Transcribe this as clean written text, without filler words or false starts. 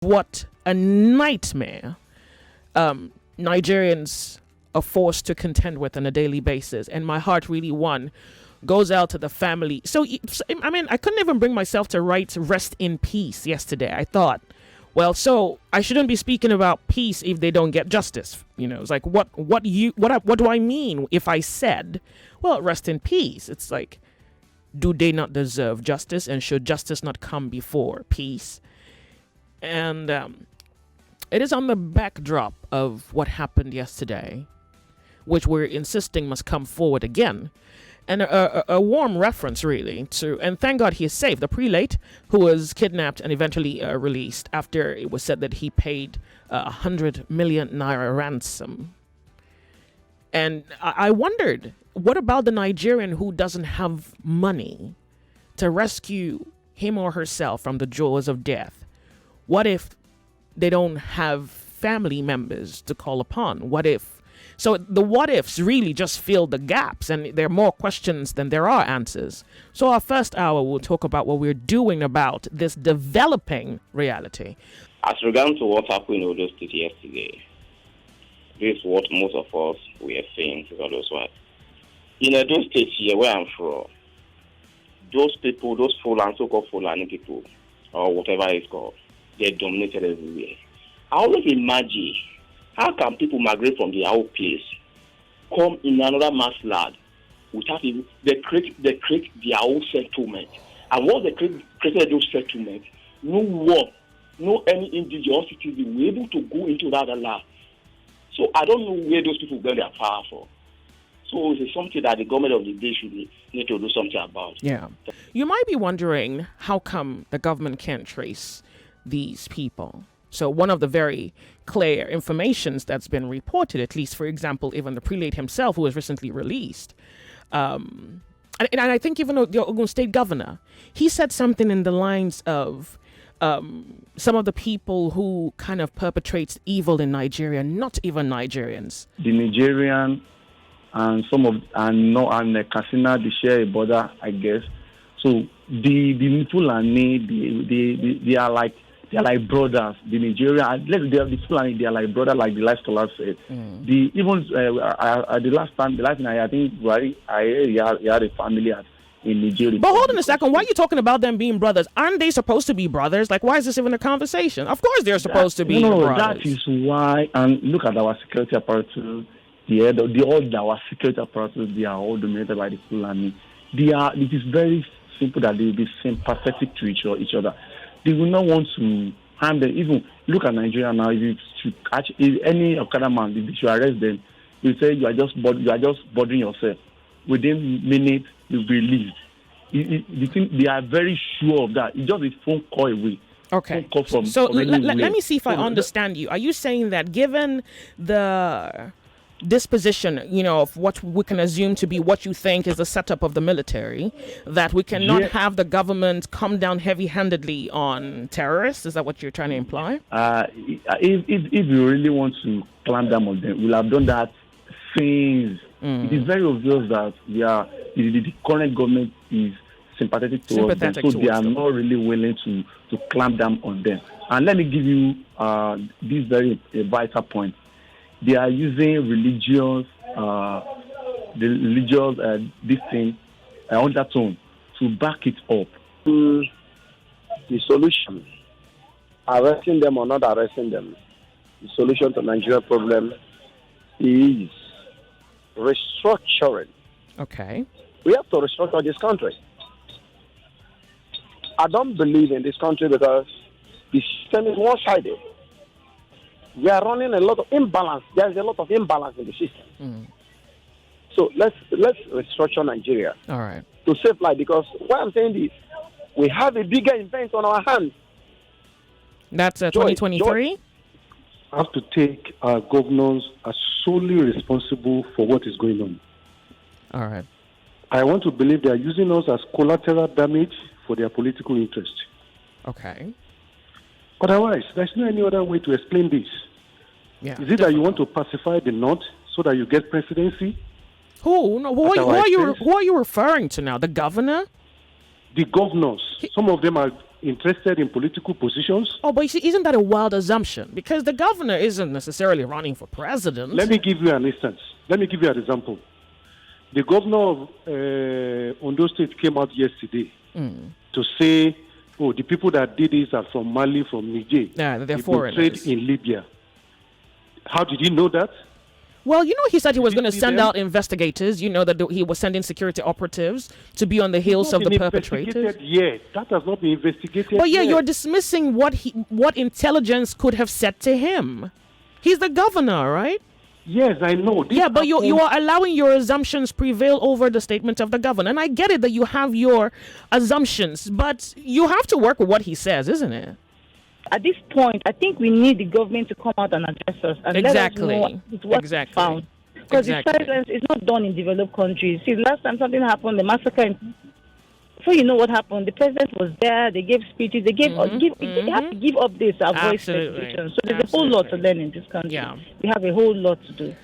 what a nightmare Nigerians are forced to contend with on a daily basis. And my heart really, goes out to the family. So, I mean, I couldn't even bring myself to write rest in peace yesterday. I thought, well, so I shouldn't be speaking about peace if they don't get justice. You know, it's like, what do I mean if I said, well, rest in peace? It's like, do they not deserve justice? And should justice not come before peace? And it is on the backdrop of what happened yesterday, which we're insisting must come forward again. And a warm reference, really, to, and thank God he is safe, the prelate who was kidnapped and eventually released after it was said that he paid 100 million naira ransom. And I wondered, what about the Nigerian who doesn't have money to rescue him or herself from the jaws of death? What if they don't have family members to call upon? What if? So the what ifs really just fill the gaps, and there are more questions than there are answers. So our first hour, we'll talk about what we're doing about this developing reality. As regards to what happened in Odo State yesterday, this is what most of us were saying to God was what. In Odo State here, where I'm from, those people, those Fulani, so-called Fulani people, or whatever it's called, they dominated everywhere. I always imagine, how can people migrate from their own place, come in another man's land, without even, they create their own settlement. And once they created those settlements, no one, no any indigenous citizen were able to go into that land. So I don't know where those people get their power from. So it's something that the government of the day should need to do something about. Yeah. You might be wondering, how come the government can't trace these people? So one of the very clear informations that's been reported, at least, for example, even the prelate himself, who was recently released, and I think even the Ogun State governor, he said something in the lines of some of the people who kind of perpetrates evil in Nigeria, not even Nigerians. The Nigerian and Katsina, they share a border, I guess. So the Fulani, they are like. They're like brothers. The Nigerian, the Fulani, they are like brothers, like the last scholar said. The last thing I think, right, he had a family in Nigeria. But hold on a second. Why are you talking about them being brothers? Aren't they supposed to be brothers? Like, why is this even a conversation? Of course they're supposed to be brothers. That is why, and look at our security apparatus. All our security apparatus, they are all dominated by the Fulani. It is very simple that they will be sympathetic to each other. They will not want to harm them. Even look at Nigeria now. If you catch any Okada man, if you arrest them, you say you are just bothering yourself. Within minutes, you'll be released. They are very sure of that. It's just a phone call away. Okay. Phone call let me see if I understand you. Are you saying that given the disposition, you know, of what we can assume to be what you think is the setup of the military, that we cannot have the government come down heavy-handedly on terrorists? Is that what you're trying to imply? If you really want to clamp down on them, we'll have done that since. It is very obvious that the current government is sympathetic towards them, so they are not really willing to clamp down on them. And let me give you this very vital point. They are using religious undertone to back it up. The solution, arresting them or not arresting them, the solution to Nigeria problem is restructuring. Okay. We have to restructure this country. I don't believe in this country because the system is one-sided. We are running a lot of imbalance. There's a lot of imbalance in the system. So let's restructure Nigeria. All right. To save life, because why I'm saying this, we have a bigger event on our hands. That's 2023? Have to take our governors as solely responsible for what is going on. All right. I want to believe they are using us as collateral damage for their political interest. Okay. Otherwise, there's no any other way to explain this. Yeah, is it that you want to pacify the North so that you get presidency? Who are you referring to now? The governor? The governors. Some of them are interested in political positions. Oh, but you see, isn't that a wild assumption? Because the governor isn't necessarily running for president. Let me give you an instance. Let me give you an example. The governor of Ondo State came out yesterday to say, oh, the people that did this are from Mali, from Niger. Yeah, they're They foreigners. portrayed in Libya. How did he know that? Well, he said he was going to see send them? out investigators. That he was sending security operatives to be on the heels of Not the been perpetrators. investigated yet. That has not been investigated But yeah, yet. you're dismissing what intelligence could have said to him. He's the governor, right? Yes, I know. This Yeah, but you happened- are allowing your assumptions prevail over the statement of the governor. And I get it that you have your assumptions, but you have to work with what he says, isn't it? At this point, I think we need the government to come out and address us and Exactly. let us know what Exactly. found. Because Exactly. the silence is not done in developed countries. See, last time something happened, the massacre. So you know what happened. The president was there. They gave speeches. They gave. They have to give updates to avoid Absolutely. speculation. So there's a whole lot to learn in this country. Yeah. We have a whole lot to do.